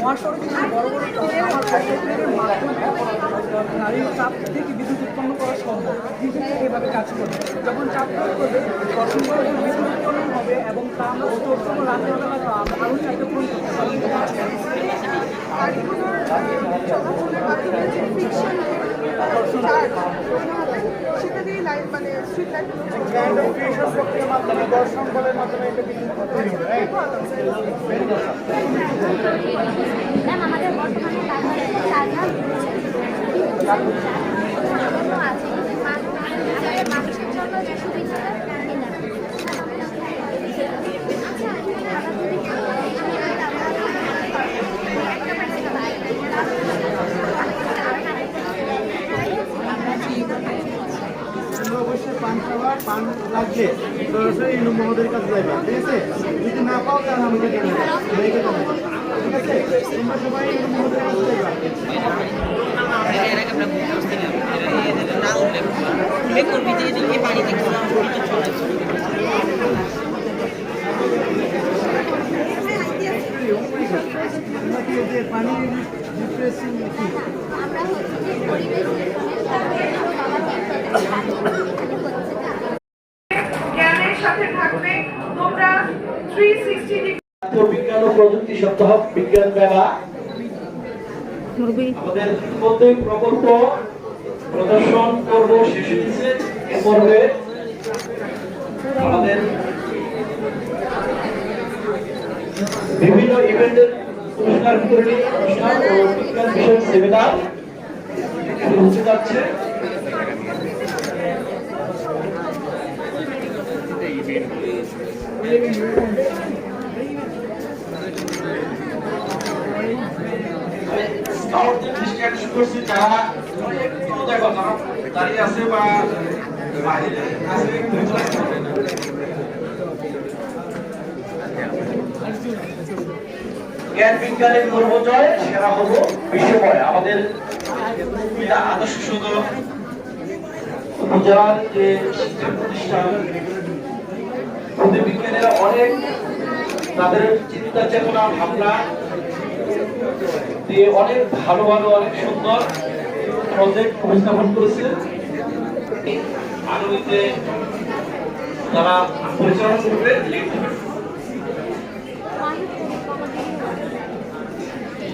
মহাসড়কে যে বড় বড় ট্রান্সফরমার সাইকেলের মাধ্যমে নারীর চাপ থেকে বিদ্যুৎ উৎপন্ন করা সম্ভব, কিন্তু এভাবে কাজ করবে। যখন চাপ প্রয়োগ করবে তখন বিদ্যুৎ উৎপন্ন হবে এবং তা আমরা অত্যন্ত রান্নাবেলা আরও চাহিদা পূরণ করতে পারবো। চলাচলের মাধ্যমে যে ফ্রিকশন সেটা দিয়ে লাইট মানে স্ট্রিট লাইটগুলো মাধ্যমে দর্শন বলের মাধ্যমে এটা বিদ্যুৎ তৈরি হবে। আমাদের বর্তমানে মানুষের জন্য যে সুবিধাটা অবশ্যই পান খাওয়া পান লাগছে সরাসরি মহোদয়ের কাছে যাইবা, ঠিক আছে? যদি না পাও তাহলে আমাকে জানাবে, ঠিক আছে? তোমরা সবাই মহোদয়ের কাছে যাইবা। পানির রিফ্রেশিং কি আমরা হচ্ছে যে পরিবেশ জ্ঞানের সাথে থাকবে তোমরা 360 বিজ্ঞান ও প্রযুক্তি সপ্তাহ বিজ্ঞান মেলা আমাদের প্রত্যেক প্রকল্প প্রদর্শন করব শেষ হয়েছে। এ পর্বে আমাদের বিভিন্ন ইভেন্টের পুরস্কার বিতরণী অনুষ্ঠান ও বিজ্ঞান বিষয়ক সেমিনার শুরু হতে যাচ্ছে। যারা দাঁড়িয়ে আছে বা বাইরে আছে জ্ঞান বিজ্ঞানের সর্বজয় সেরা হব বিশ্বময়। আমাদের আদর্শ সদর উপজেলার যে শিক্ষা প্রতিষ্ঠান বিজ্ঞানীরা অনেক তাদের চিন্তা চেতনা ভাবনা দিয়ে অনেক ভালো ভালো অনেক সুন্দর প্রজেক্ট উপস্থাপন করেছে। আগামীতে তারা পরিচালনা করবে।